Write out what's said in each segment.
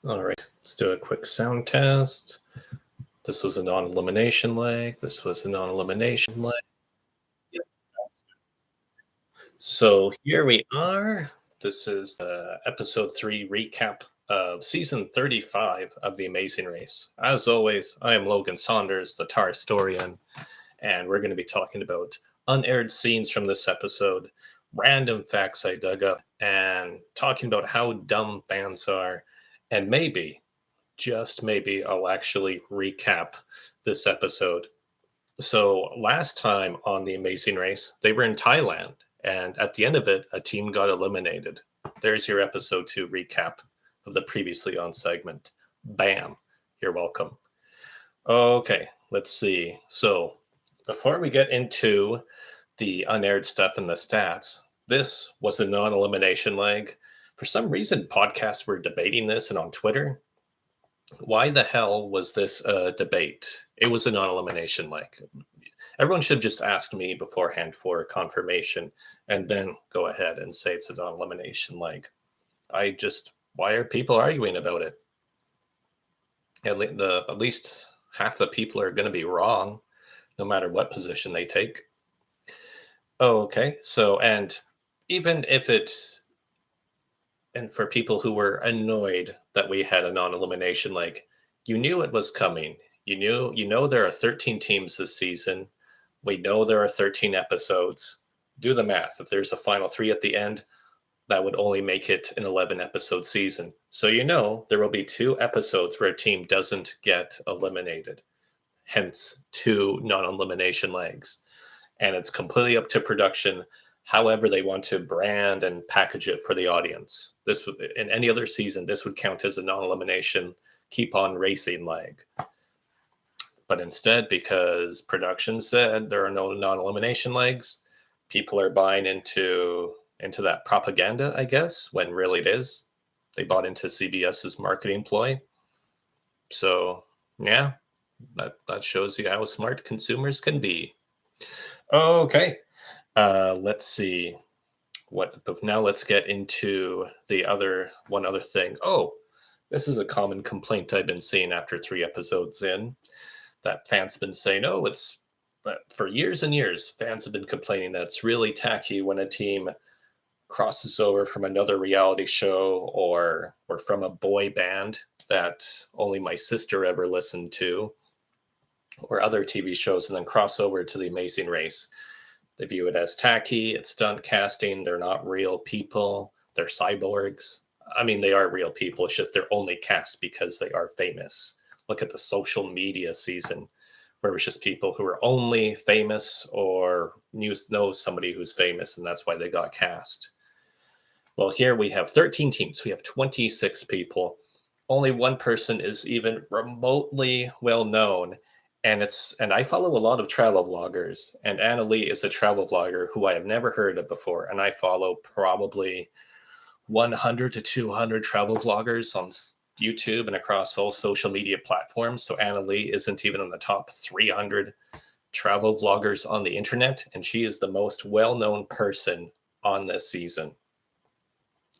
All right, let's do a quick sound test. This was a non-elimination leg. This was a non-elimination leg. Yep. So here we are. This is episode 3 recap of season 35 of The Amazing Race. As always, I am Logan Saunders, the TARstorian, and we're going to be talking about unaired scenes from this episode, random facts I dug up, and talking about how dumb fans are, and maybe, just maybe, I'll actually recap this episode. So last time on The Amazing Race, they were in Thailand, and at the end of it, a team got eliminated. There's your episode 2 recap of the previously on segment. Bam. You're welcome. Okay, let's see. So before we get into the unaired stuff and the stats, this was a non elimination leg. For some reason, podcasts were debating this and on Twitter. Why the hell was this a debate? It was a non elimination leg. Everyone should have just asked me beforehand for confirmation and then go ahead and say it's a non elimination leg. Why are people arguing about it? At least half the people are going to be wrong, no matter what position they take. Okay, so, and even if and for people who were annoyed that we had a non-elimination leg, you knew it was coming. You know there are 13 teams this season. We know there are 13 episodes. Do the math. If there's a final 3 at the end, that would only make it an 11 episode season. So you know there will be 2 episodes where a team doesn't get eliminated. Hence 2 non-elimination legs. And it's completely up to production however they want to brand and package it for the audience. This would, in any other season, this would count as a non-elimination keep on racing leg. But instead, because production said there are no non-elimination legs, people are buying into that propaganda, I guess, when really it is. They bought into CBS's marketing ploy. So yeah, that shows you how smart consumers can be. Okay, let's see. Now let's get into the one other thing. Oh, this is a common complaint I've been seeing after 3 episodes in, that fans have been saying, oh, but for years and years, fans have been complaining that it's really tacky when a team crosses over from another reality show or from a boy band that only my sister ever listened to, or other TV shows, and then cross over to The Amazing Race. They view it as tacky, it's stunt casting, they're not real people, they're cyborgs. I mean, they are real people, it's just they're only cast because they are famous. Look at the social media season, where it was just people who were only famous or know somebody who's famous, and that's why they got cast. Well, here we have 13 teams, we have 26 people. Only one person is even remotely well known, and I follow a lot of travel vloggers, and Anna Lee is a travel vlogger who I have never heard of before, and I follow probably 100 to 200 travel vloggers on YouTube and across all social media platforms. So Anna Lee isn't even in the top 300 travel vloggers on the internet, and she is the most well-known person on this season.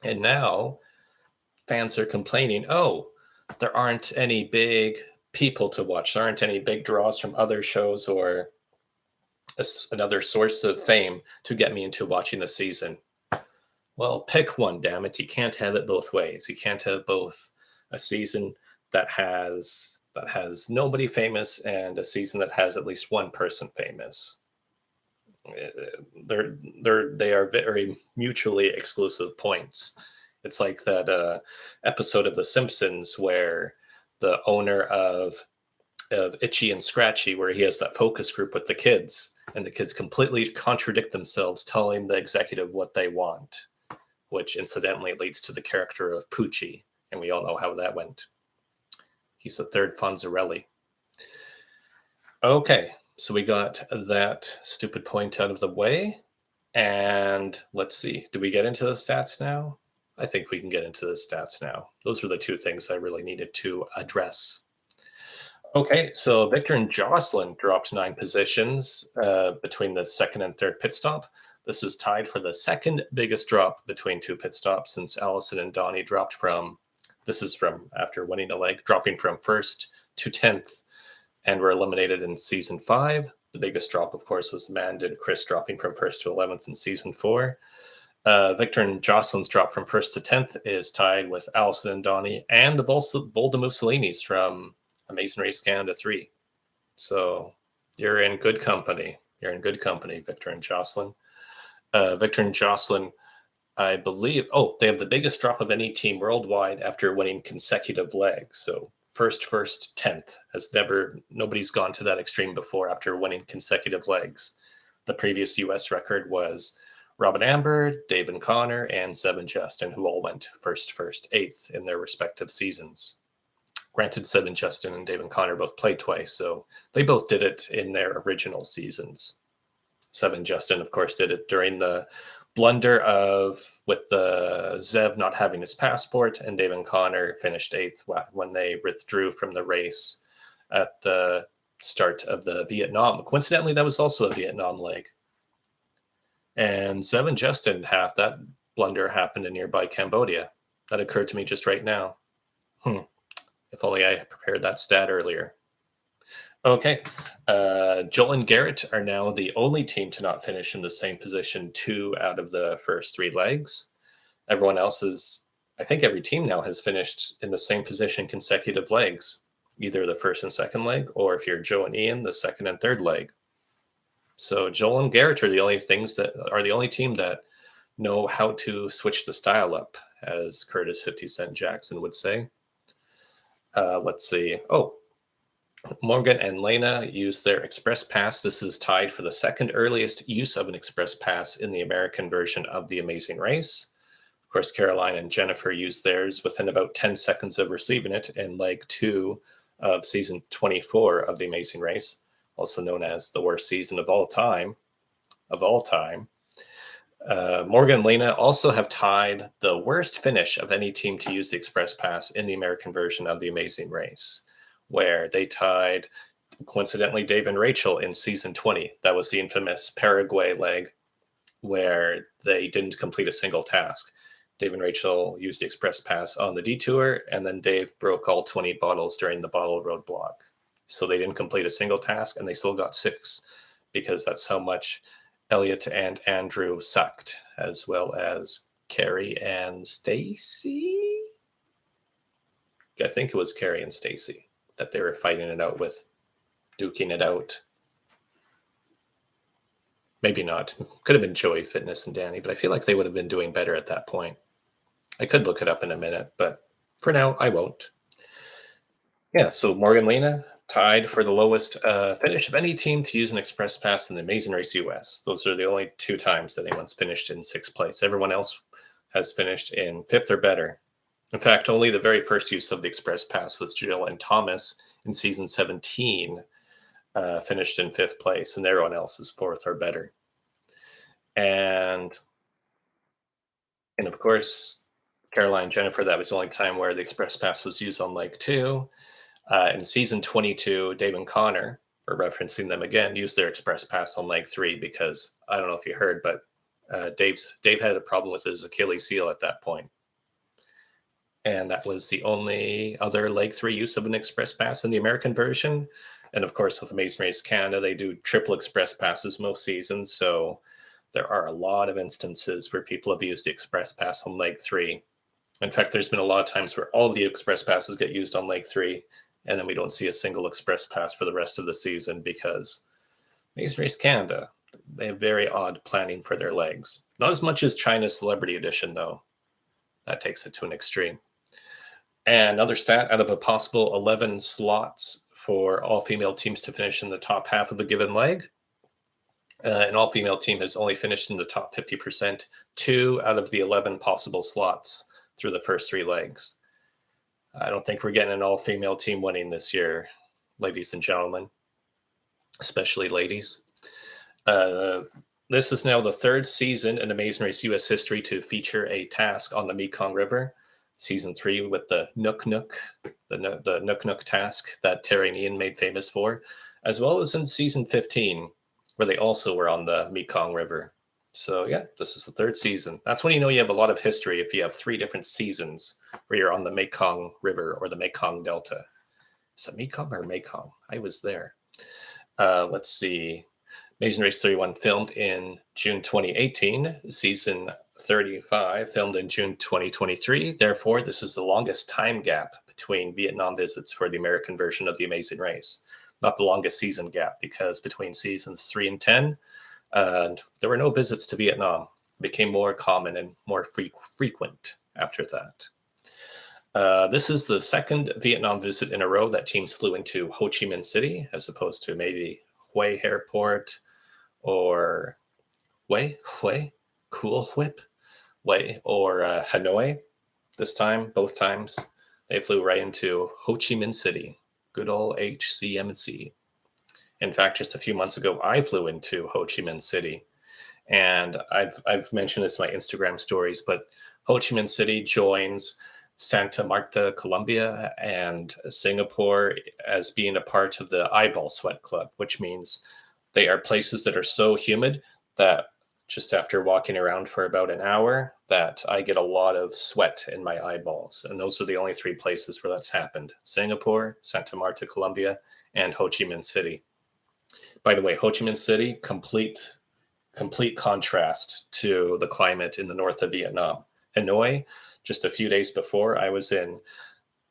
And now fans are complaining, oh, there aren't any big people to watch. There aren't any big draws from other shows or another source of fame to get me into watching the season. Well, pick one, damn it. You can't have it both ways. You can't have both a season that has nobody famous and a season that has at least one person famous. They are very mutually exclusive points. It's like that episode of The Simpsons where the owner of Itchy and Scratchy, where he has that focus group with the kids, and the kids completely contradict themselves, telling the executive what they want, which incidentally leads to the character of Poochie, and we all know how that went. He's the third Fonzarelli. Okay, so we got that stupid point out of the way, and let's see. Do we get into the stats now? I think we can get into the stats now. Those were the 2 things I really needed to address. Okay, so Victor and Jocelyn dropped 9 positions between the second and third pit stop. This is tied for the second biggest drop between 2 pit stops since Allison and Donnie dropped from This is from after winning a leg, dropping from 1st to 10th, and were eliminated in season 5. The biggest drop, of course, was Amanda and Chris dropping from 1st to 11th in season 4. Victor and Jocelyn's drop from 1st to 10th is tied with Allison and Donnie and the Volta Mussolinis from Amazing Race Canada 3. So you're in good company. You're in good company, Victor and Jocelyn. Victor and Jocelyn, I believe, they have the biggest drop of any team worldwide after winning consecutive legs. So first, 10th nobody's gone to that extreme before after winning consecutive legs. The previous US record was Robin Amber, Dave and Connor, and Seven Justin, who all went first, 8th in their respective seasons. Granted, Seven Justin and Dave and Connor both played twice, so they both did it in their original seasons. Seven Justin, of course, did it during the blunder with the Zev not having his passport, and Dave and Connor finished 8th when they withdrew from the race at the start of the Vietnam. Coincidentally, that was also a Vietnam leg. And Seven Justin, that blunder happened in nearby Cambodia. That occurred to me just right now. If only I had prepared that stat earlier. Okay. Joel and Garrett are now the only team to not finish in the same position 2 out of the first 3 legs. Everyone else I think every team now has finished in the same position consecutive legs, either the first and second leg, or if you're Joe and Ian, the second and third leg. So Joel and Garrett are the only team that know how to switch the style up, as Curtis 50 Cent Jackson would say. Let's see. Morgan and Lena use their Express Pass. This is tied for the second earliest use of an Express Pass in the American version of The Amazing Race. Of course, Caroline and Jennifer used theirs within about 10 seconds of receiving it in leg 2 of season 24 of The Amazing Race, also known as the worst season of all time. Morgan and Lena also have tied the worst finish of any team to use the Express Pass in the American version of The Amazing Race, where they tied, coincidentally, Dave and Rachel in season 20. That was the infamous Paraguay leg where they didn't complete a single task. Dave and Rachel used the Express Pass on the detour, and then Dave broke all 20 bottles during the bottle roadblock. So they didn't complete a single task, and they still got 6, because that's how much Elliot and Andrew sucked, as well as Carrie and Stacy. I think it was Carrie and Stacy that they were fighting it out with, duking it out. Maybe not. Could have been Joey Fitness and Danny, but I feel like they would have been doing better at that point. I could look it up in a minute, but for now, I won't. Yeah, so Morgan Lena tied for the lowest finish of any team to use an Express Pass in the Amazing Race US. Those are the only 2 times that anyone's finished in 6th place. Everyone else has finished in 5th or better. In fact, only the very first use of the Express Pass was Jill and Thomas in season 17, finished in 5th place, and everyone else is 4th or better. And of course, Caroline and Jennifer, that was the only time where the Express Pass was used on leg 2. In season 22, Dave and Connor, we're referencing them again, used their Express Pass on leg 3 because, I don't know if you heard, but Dave had a problem with his Achilles heel at that point. And that was the only other leg 3 use of an Express Pass in the American version. And of course, with Amazing Race Canada, they do triple Express Passes most seasons. So there are a lot of instances where people have used the Express Pass on leg 3. In fact, there's been a lot of times where all of the Express Passes get used on leg 3, and then we don't see a single Express Pass for the rest of the season because Amazing Race Canada, they have very odd planning for their legs. Not as much as China's Celebrity Edition, though. That takes it to an extreme. And another stat, out of a possible 11 slots for all-female teams to finish in the top half of a given leg, an all-female team has only finished in the top 50%, 2 out of the 11 possible slots through the first 3 legs. I don't think we're getting an all-female team winning this year, ladies and gentlemen, especially ladies. This is now the 3rd season in Amazing Race US history to feature a task on the Mekong River. Season 3 with the Nook Nook, the Nook Nook task that Terry and Ian made famous for, as well as in season 15, where they also were on the Mekong River. So yeah, this is the third season. That's when you know you have a lot of history if you have 3 different seasons where you're on the Mekong River or the Mekong Delta. Is it Mekong or Mekong? I was there. Let's see. Amazing Race 31 filmed in June 2018. Season 35 filmed in June 2023. Therefore, this is the longest time gap between Vietnam visits for the American version of The Amazing Race. Not the longest season gap, because between seasons 3 and 10, there were no visits to Vietnam. It became more common and more frequent after that. This is the second Vietnam visit in a row that teams flew into Ho Chi Minh City, as opposed to maybe Hue Airport or Hue, Cool Whip, Hue, or Hanoi. This time, both times, they flew right into Ho Chi Minh City, good old HCMC. In fact, just a few months ago, I flew into Ho Chi Minh City, and I've mentioned this in my Instagram stories, but Ho Chi Minh City joins Santa Marta, Colombia, and Singapore as being a part of the Eyeball Sweat Club, which means they are places that are so humid that just after walking around for about an hour, that I get a lot of sweat in my eyeballs. And those are the only 3 places where that's happened: Singapore, Santa Marta, Colombia, and Ho Chi Minh City. By the way, Ho Chi Minh City, complete contrast to the climate in the north of Vietnam. Hanoi, just a few days before, I was in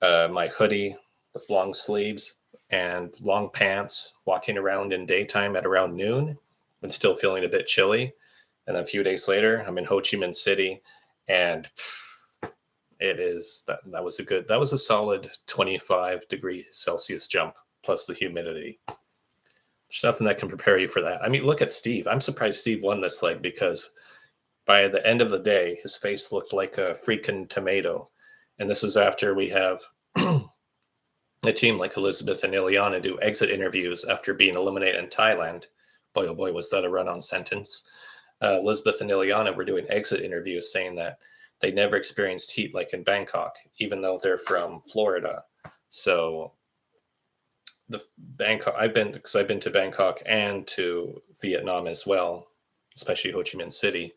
my hoodie with long sleeves and long pants, walking around in daytime at around noon and still feeling a bit chilly. And a few days later, I'm in Ho Chi Minh City, and that was a solid 25 degrees Celsius jump, plus the humidity. There's nothing that can prepare you for that. I mean, look at Steve. I'm surprised Steve won this leg, because by the end of the day, his face looked like a freaking tomato. And this is after we have a team like Elizabeth and Ileana do exit interviews after being eliminated in Thailand. Boy, oh boy, was that a run-on sentence. Elizabeth and Ileana were doing exit interviews saying that they never experienced heat like in Bangkok, even though they're from Florida. So I've been to Bangkok and to Vietnam as well, especially Ho Chi Minh City.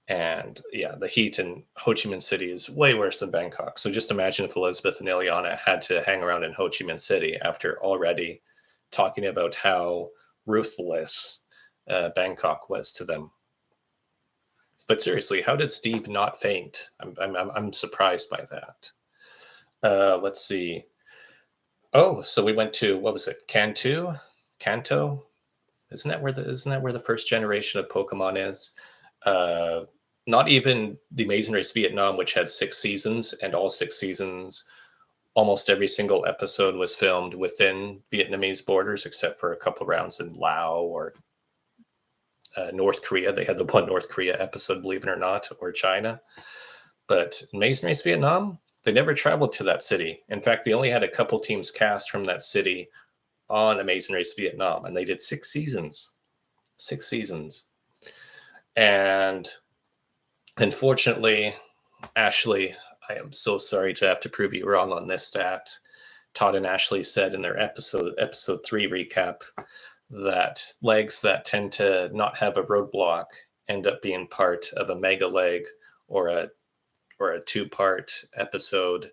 And yeah, the heat in Ho Chi Minh City is way worse than Bangkok. So just imagine if Elizabeth and Ileana had to hang around in Ho Chi Minh City after already talking about how ruthless Bangkok was to them. But seriously, how did Steve not faint? I'm surprised by that. Let's see. Oh, so we went to, what was it? Kanto? Isn't that where the first generation of Pokemon is? Not even the Amazing Race Vietnam, which had 6 seasons, and all 6 seasons, almost every single episode was filmed within Vietnamese borders, except for a couple rounds in Laos or North Korea. They had the one North Korea episode, believe it or not, or China. But Amazing Race Vietnam, they never traveled to that city. In fact, they only had a couple teams cast from that city on Amazing Race Vietnam, and they did 6 seasons. 6 seasons. And unfortunately, Ashley, I am so sorry to have to prove you wrong on this stat. Todd and Ashley said in their episode 3 recap that legs that tend to not have a roadblock end up being part of a mega leg or a 2-part episode.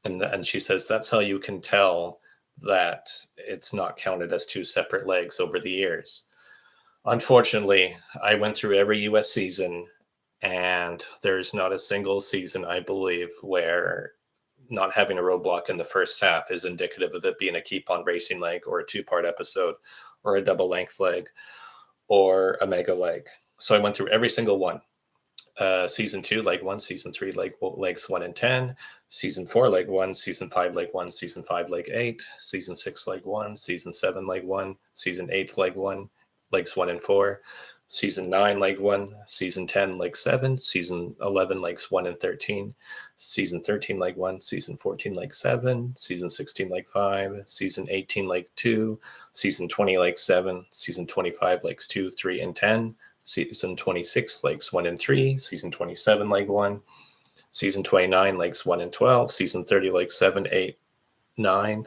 And she says that's how you can tell that it's not counted as 2 separate legs over the years. Unfortunately, I went through every US season, and there's not a single season, I believe, where not having a roadblock in the first half is indicative of it being a keep on racing leg or a 2-part episode or a double length leg or a mega leg. So I went through every single one. Season 2, leg 1, season 3, legs 1 and 10, season 4, leg 1, season 5, leg 1, season 5, leg 8, season 6, leg 1, season 7, leg 1, season 8, leg 1, legs 1 and 4, season 9, leg 1, season 10, leg 7, season 11, legs 1 and 13, season 13, leg 1, season 14, leg 7, season 16, leg 5, season 18, leg 2, season 20, leg 7, season 25, legs 2, 3, and 10, season 26, legs 1 and 3, season 27, leg 1, season 29, legs 1 and 12, season 30, legs 7, 8, 9,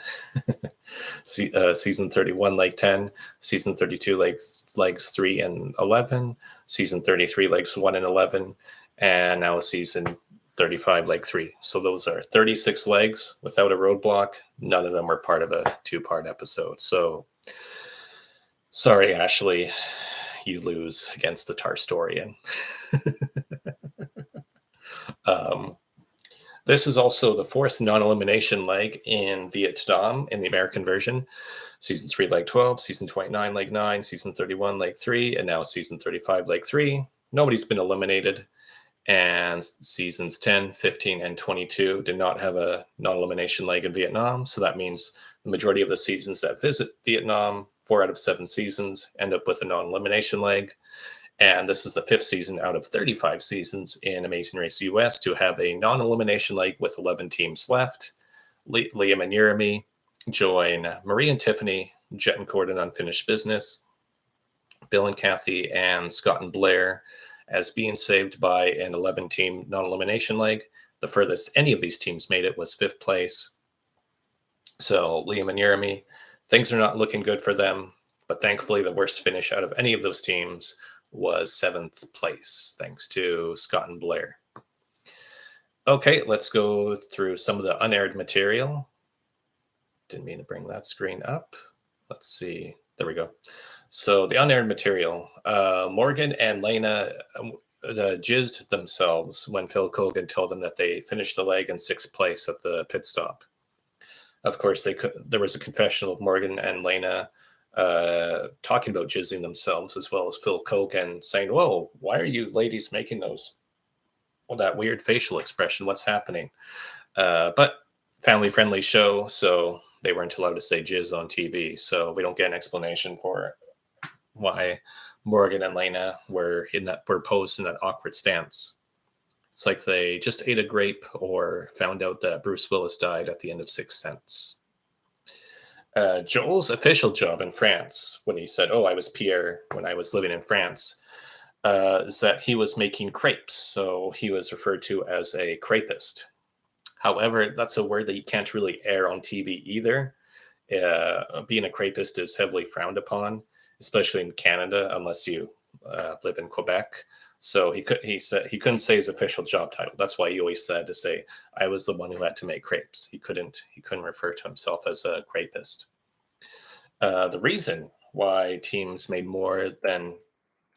season 31 leg 10, season 32 legs 3 and 11, season 33 legs 1 and 11, and now season 35 leg 3. So those are 36 legs without a roadblock. None of them were part of a 2-part episode. So sorry, Ashley, you lose against the TARstorian. This is also the 4th non-elimination leg in Vietnam in the American version. Season 3, leg 12, season 29, leg 9, season 31, leg 3, and now season 35, leg 3. Nobody's been eliminated, and seasons 10, 15, and 22 did not have a non-elimination leg in Vietnam, so that means the majority of the seasons that visit Vietnam, 4 out of 7 seasons, end up with a non-elimination leg. And this is the 5th season out of 35 seasons in Amazing Race US to have a non-elimination leg with 11 teams left. Liam and Jeremy join Marie and Tiffany, Jet and Cord in Unfinished Business, Bill and Kathy, and Scott and Blair as being saved by an 11-team non-elimination leg. The furthest any of these teams made it was 5th place. So Liam and Jeremy, things are not looking good for them, but thankfully the worst finish out of any of those teams was 7th place, thanks to Scott and Blair. Okay, let's go through some of the unaired material. Didn't mean to bring that screen up. Let's see. There we go. So the unaired material. Morgan and Lena jizzed themselves when Phil Kogan told them that they finished the leg in 6th place at the pit stop. Of course, there was a confessional of Morgan and Lena talking about jizzing themselves, as well as Phil Kogan saying, "Whoa, why are you ladies making that weird facial expression? What's happening?" But family-friendly show, so they weren't allowed to say jizz on TV, so we don't get an explanation for why Morgan and Lena were posed in that awkward stance. It's like they just ate a grape or found out that Bruce Willis died at the end of Sixth Sense. Joel's official job in France, when he said, "Oh, I was Pierre when I was living in France," is that he was making crepes. So he was referred to as a crepist. However, that's a word that you can't really air on TV either. Being a crepist is heavily frowned upon, especially in Canada, unless you live in Quebec. So he said he couldn't say his official job title. That's why he always said to say, "I was the one who had to make crepes." He couldn't refer to himself as a crepist. The reason why a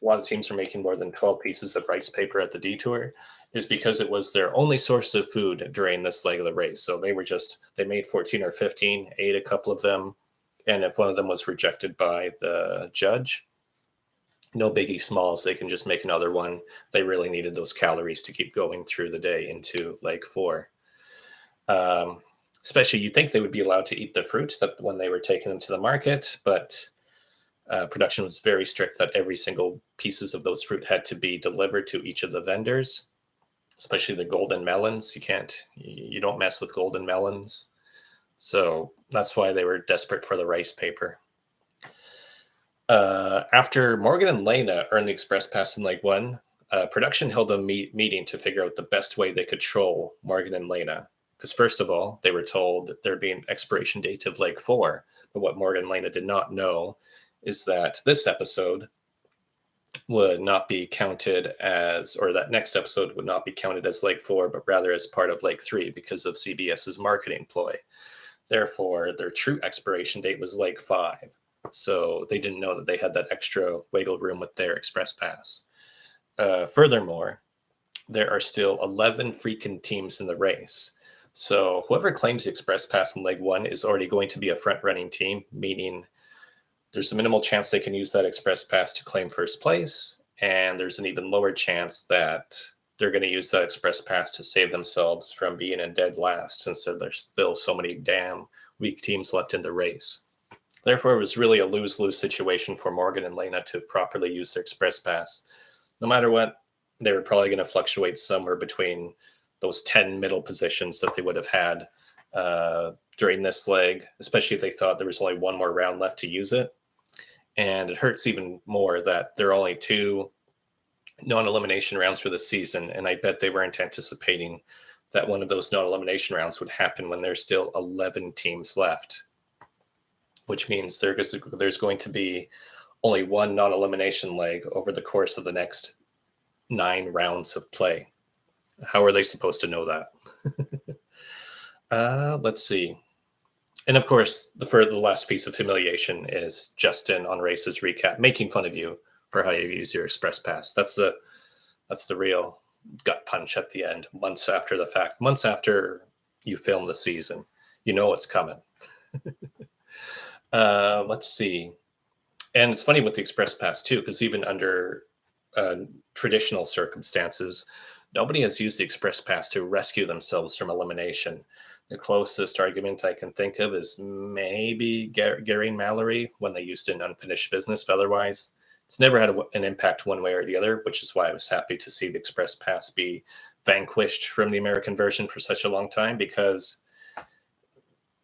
lot of teams are making more than 12 pieces of rice paper at the detour is because it was their only source of food during this leg of the race. So they made 14 or 15, ate a couple of them, and if one of them was rejected by the judge, no biggie smalls, they can just make another one. They really needed those calories to keep going through the day into leg 4. Especially, you'd think they would be allowed to eat the fruit that when they were taking them to the market, but production was very strict that every single pieces of those fruit had to be delivered to each of the vendors, especially the golden melons. You don't mess with golden melons. So that's why they were desperate for the rice paper. After Morgan and Lena earned the express pass in leg 1, production held a meeting to figure out the best way they could troll Morgan and Lena. Because first of all, they were told that there'd be an expiration date of leg 4. But what Morgan and Lena did not know is that this episode would not be counted as, or that next episode would not be counted as leg 4, but rather as part of leg 3 because of CBS's marketing ploy. Therefore, their true expiration date was leg 5. So they didn't know that they had that extra wiggle room with their express pass. Furthermore, there are still 11 freaking teams in the race. So whoever claims the express pass in leg 1 is already going to be a front-running team, meaning there's a minimal chance they can use that express pass to claim first place, and there's an even lower chance that they're going to use that express pass to save themselves from being in dead last, since there's still so many damn weak teams left in the race. Therefore, it was really a lose-lose situation for Morgan and Lena to properly use their express pass. No matter what, they were probably going to fluctuate somewhere between those 10 middle positions that they would have had during this leg, especially if they thought there was only one more round left to use it. And it hurts even more that there are only 2 non-elimination rounds for the season, and I bet they weren't anticipating that one of those non-elimination rounds would happen when there's still 11 teams left, which means there's going to be only one non-elimination leg over the course of the next 9 rounds of play. How are they supposed to know that? Let's see. And of course, the last piece of humiliation is Justin on Race's recap, making fun of you for how you use your Express Pass. That's the real gut punch at the end, months after the fact, months after you film the season. You know what's coming. Let's see. And it's funny with the Express Pass, too, because even under traditional circumstances, nobody has used the Express Pass to rescue themselves from elimination. The closest argument I can think of is maybe Gary and Mallory when they used it in Unfinished Business, but otherwise, it's never had an impact one way or the other, which is why I was happy to see the Express Pass be vanquished from the American version for such a long time, because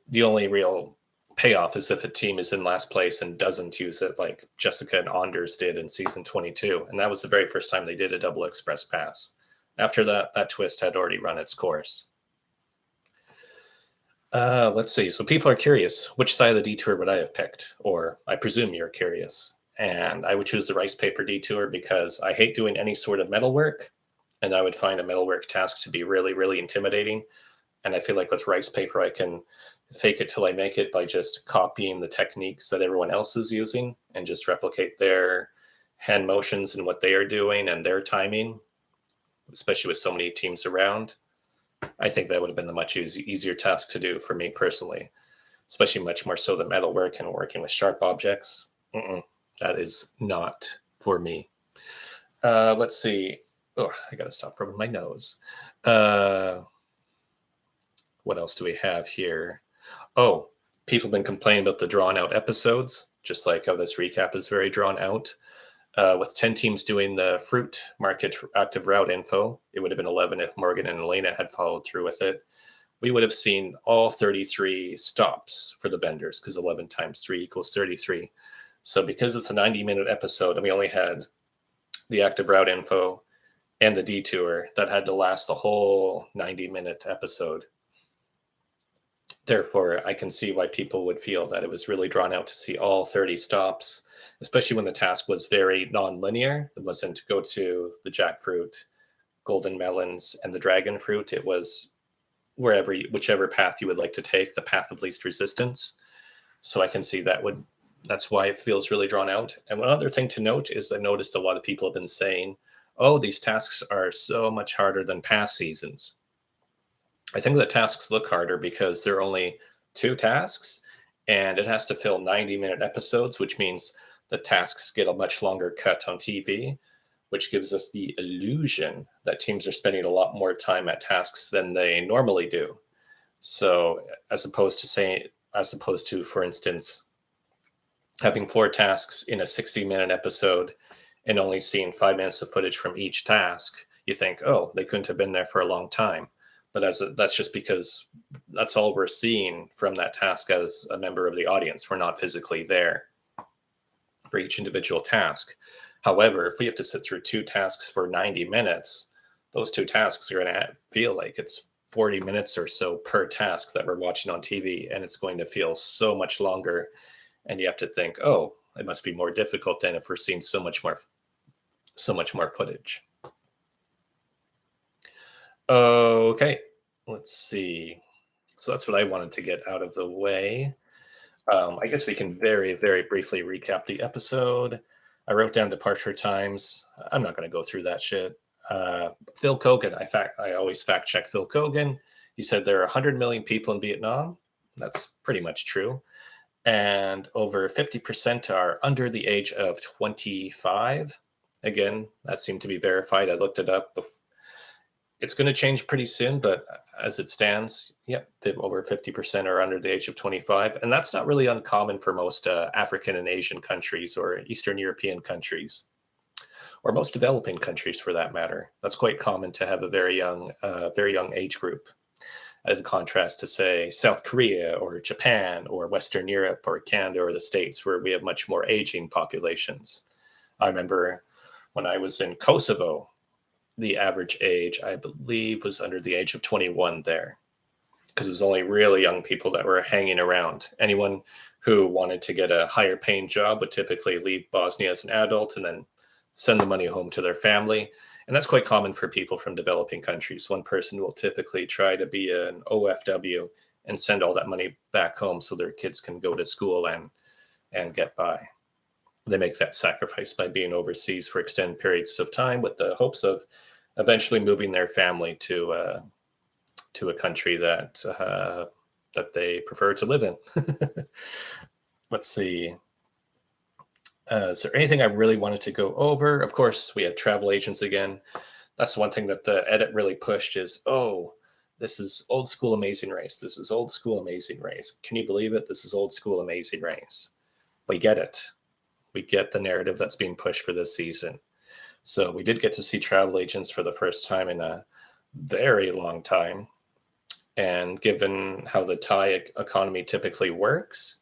the only real payoff is if a team is in last place and doesn't use it, like Jessica and Anders did in season 22. And that was the very first time they did a double Express Pass. After that, that twist had already run its course. Let's see. So people are curious, which side of the detour would I have picked? Or I presume you're curious. And I would choose the rice paper detour because I hate doing any sort of metalwork. And I would find a metalwork task to be really, really intimidating. And I feel like with rice paper, I can fake it till I make it by just copying the techniques that everyone else is using and just replicate their hand motions and what they are doing and their timing, especially with so many teams around. I think that would have been the much easier task to do for me personally, especially much more so than metalwork and working with sharp objects. That is not for me. Let's see. Oh, I got to stop rubbing my nose. What else do we have here? Oh, people have been complaining about the drawn out episodes, just like how this recap is very drawn out. With 10 teams doing the fruit market active route info, it would have been 11 if Morgan and Elena had followed through with it. We would have seen all 33 stops for the vendors because 11 times 3 equals 33. So because it's a 90-minute episode and we only had the active route info and the detour, that had to last the whole 90-minute episode. Therefore, I can see why people would feel that it was really drawn out to see all 30 stops, especially when the task was very non-linear. It wasn't to go to the jackfruit, golden melons, and the dragon fruit. It was whichever path you would like to take, the path of least resistance. So I can see that's why it feels really drawn out. And one other thing to note is I noticed a lot of people have been saying, oh, these tasks are so much harder than past seasons. I think the tasks look harder because there are only 2 tasks and it has to fill 90-minute episodes, which means the tasks get a much longer cut on TV, which gives us the illusion that teams are spending a lot more time at tasks than they normally do. So as opposed to, for instance, having 4 tasks in a 60-minute episode and only seeing 5 minutes of footage from each task, you think, oh, they couldn't have been there for a long time. But that's just because that's all we're seeing from that task as a member of the audience. We're not physically there for each individual task. However, if we have to sit through 2 tasks for 90 minutes, those 2 tasks are going to feel like it's 40 minutes or so per task that we're watching on TV, and it's going to feel so much longer. And you have to think, oh, it must be more difficult than if we're seeing so much more footage. Okay, let's see. So that's what I wanted to get out of the way. I guess we can very, very briefly recap the episode. I wrote down departure times. I'm not going to go through that shit. Phil Kogan, I always fact check Phil Kogan. He said there are 100 million people in Vietnam. That's pretty much true. And over 50% are under the age of 25. Again, that seemed to be verified. I looked it up before. It's going to change pretty soon, but as it stands, yep, over 50% are under the age of 25. And that's not really uncommon for most African and Asian countries or Eastern European countries, or most developing countries for that matter. That's quite common to have a very young age group, in contrast to, say, South Korea or Japan or Western Europe or Canada or the States, where we have much more aging populations. I remember when I was in Kosovo, the average age, I believe, was under the age of 21 there, because it was only really young people that were hanging around. Anyone who wanted to get a higher paying job would typically leave Bosnia as an adult and then send the money home to their family. And that's quite common for people from developing countries. One person will typically try to be an OFW and send all that money back home so their kids can go to school and get by. They make that sacrifice by being overseas for extended periods of time with the hopes of eventually moving their family to a country that they prefer to live in. Let's see. Is there anything I really wanted to go over? Of course, we have travel agents again. That's one thing that the edit really pushed is, oh, this is old school Amazing Race. This is old school Amazing Race. Can you believe it? This is old school Amazing Race. We get it. We get the narrative that's being pushed for this season. So we did get to see travel agents for the first time in a very long time. And given how the Thai economy typically works,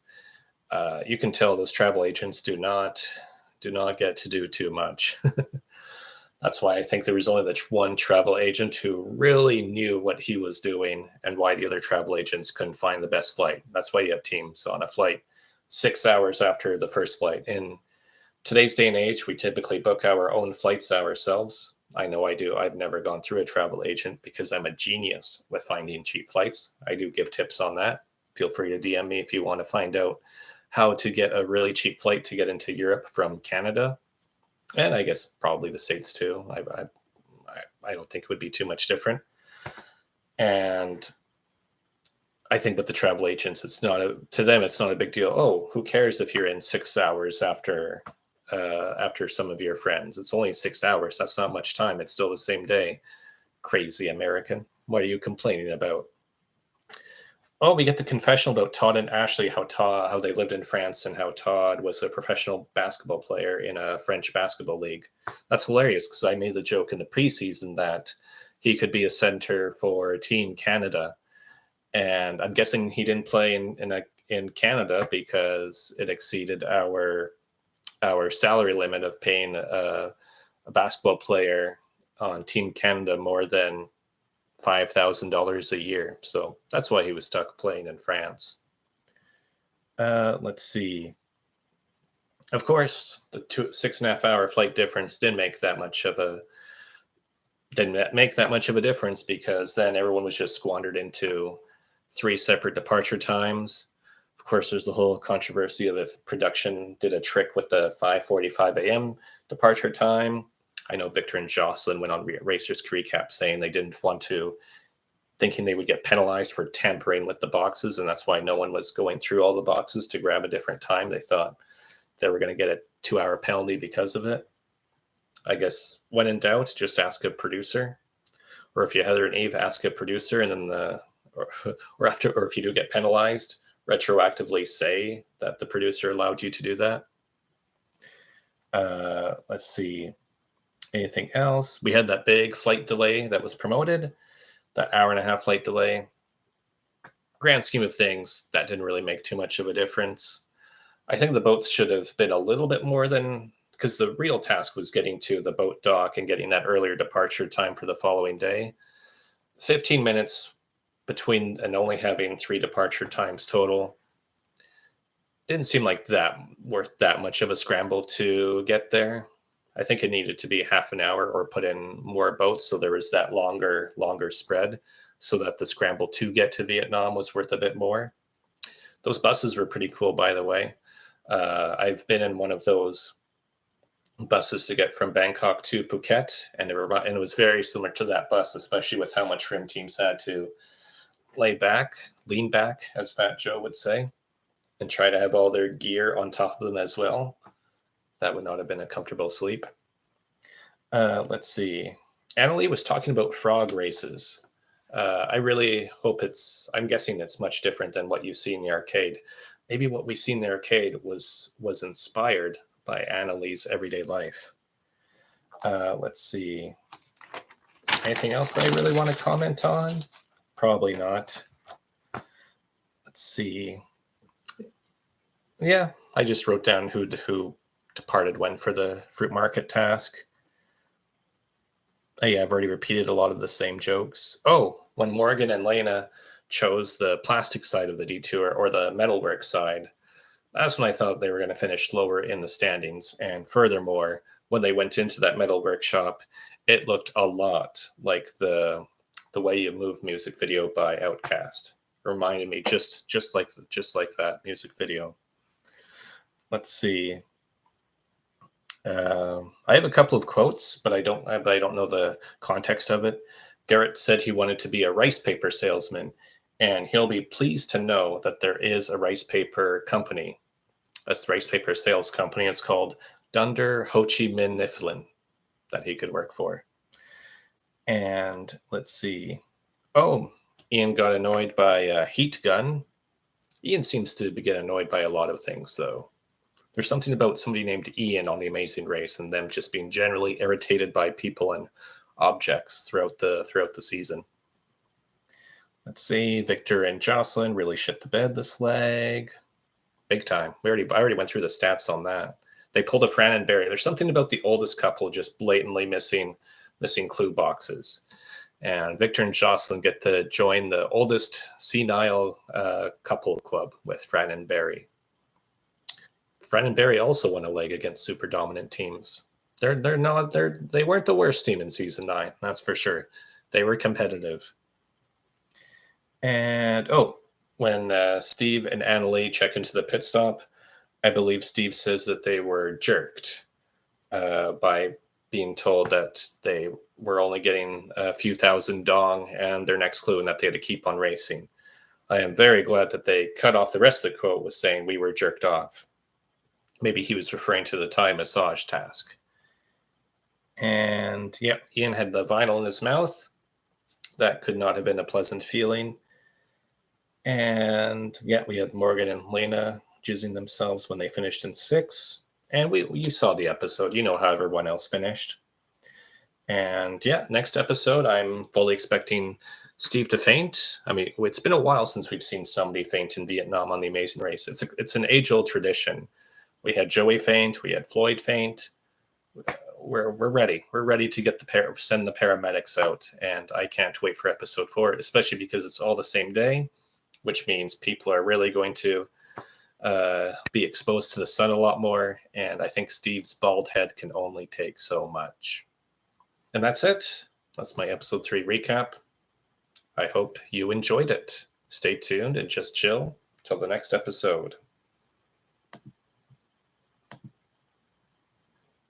you can tell those travel agents do not get to do too much. That's why I think there was only the one travel agent who really knew what he was doing and why the other travel agents couldn't find the best flight. That's why you have teams on a flight 6 hours after the first flight. In today's day and age, we typically book our own flights ourselves. I know I do. I've never gone through a travel agent because I'm a genius with finding cheap flights. I do give tips on that. Feel free to DM me if you want to find out how to get a really cheap flight to get into Europe from Canada. And I guess probably the States too. I don't think it would be too much different. And I think with the travel agents, to them, it's not a big deal. Oh, who cares if you're in 6 hours after some of your friends? It's only 6 hours. That's not much time. It's still the same day. Crazy American. What are you complaining about? Oh, we get the confessional about Todd and Ashley, how they lived in France and how Todd was a professional basketball player in a French basketball league. That's hilarious because I made the joke in the preseason that he could be a center for Team Canada. And I'm guessing he didn't play in Canada because it exceeded our salary limit of paying a basketball player on Team Canada more than $5,000 a year. So that's why he was stuck playing in France. Let's see. Of course, the 6.5 hour flight difference didn't make that much of a difference because then everyone was just squandered into 3 separate departure times. Of course, there's the whole controversy of if production did a trick with the 5:45 a.m. departure time. I know Victor and Jocelyn went on Racers Recap saying they didn't want to, thinking they would get penalized for tampering with the boxes, and that's why no one was going through all the boxes to grab a different time. They thought they were going to get a 2-hour penalty because of it. I guess when in doubt, just ask a producer, or if you Heather and Eve, ask a producer, and then or if you do get penalized, retroactively say that the producer allowed you to do that. Let's see. Anything else? We had that big flight delay that was promoted, that 1.5-hour flight delay. Grand scheme of things, that didn't really make too much of a difference. I think the boats should have been a little bit more than, because the real task was getting to the boat dock and getting that earlier departure time for the following day. 15 minutes between and only having 3 departure times total didn't seem like that worth that much of a scramble to get there. I think it needed to be half an hour or put in more boats so there was that longer spread so that the scramble to get to Vietnam was worth a bit more. Those buses were pretty cool, by the way. I've been in one of those buses to get from Bangkok to Phuket, and it was very similar to that bus, especially with how much room teams had to lean back, as Fat Joe would say, and try to have all their gear on top of them as well. That would not have been a comfortable sleep. Let's see. Annalie was talking about frog races. I really hope I'm guessing it's much different than what you see in the arcade. Maybe what we see in the arcade was inspired by Annalie's everyday life. Let's see. Anything else that I really want to comment on? Probably not. Let's see. Yeah, I just wrote down who departed when for the fruit market task. Yeah, I've already repeated a lot of the same jokes. Oh, when Morgan and Lena chose the plastic side of the detour or the metalwork side, that's when I thought they were going to finish lower in the standings. And furthermore, when they went into that metal workshop, it looked a lot like the Way You Move music video by Outkast. Reminded me just like that music video. Let's see. I have a couple of quotes, but I don't know the context of it. Garrett said he wanted to be a rice paper salesman, and he'll be pleased to know that there is a rice paper company, a rice paper sales company. It's called Dunder Ho Chi Minh Niflin that he could work for. And let's see. Oh, Ian got annoyed by a heat gun. Ian seems to get annoyed by a lot of things, though. There's something about somebody named Ian on The Amazing Race and them just being generally irritated by people and objects throughout the season. Let's see. Victor and Jocelyn really shit the bed this leg. Big time. I already went through the stats on that. They pulled a Fran and Barry. There's something about the oldest couple just blatantly missing clue boxes. And Victor and Jocelyn get to join the oldest senile couple club with Fran and Barry. Fran and Barry also won a leg against super dominant teams. They weren't the worst team in season 9, that's for sure. They were competitive. And when Steve and Annalie check into the pit stop, I believe Steve says that they were jerked by being told that they were only getting a few thousand dong and their next clue and that they had to keep on racing. I am very glad that they cut off the rest of the quote with saying we were jerked off. Maybe he was referring to the Thai massage task. And yep, Ian had the vinyl in his mouth. That could not have been a pleasant feeling. And yeah, we had Morgan and Lena jizzing themselves when they finished in 6. And you saw the episode. You know how everyone else finished. And yeah, next episode, I'm fully expecting Steve to faint. I mean, it's been a while since we've seen somebody faint in Vietnam on The Amazing Race. It's an age-old tradition. We had Joey faint. We had Floyd faint. We're ready. We're ready to get send the paramedics out, and I can't wait for episode 4, especially because it's all the same day, which means people are really going to be exposed to the sun a lot more. And I think Steve's bald head can only take so much. And that's it. That's my episode 3 recap. I hope you enjoyed it. Stay tuned and just chill till the next episode.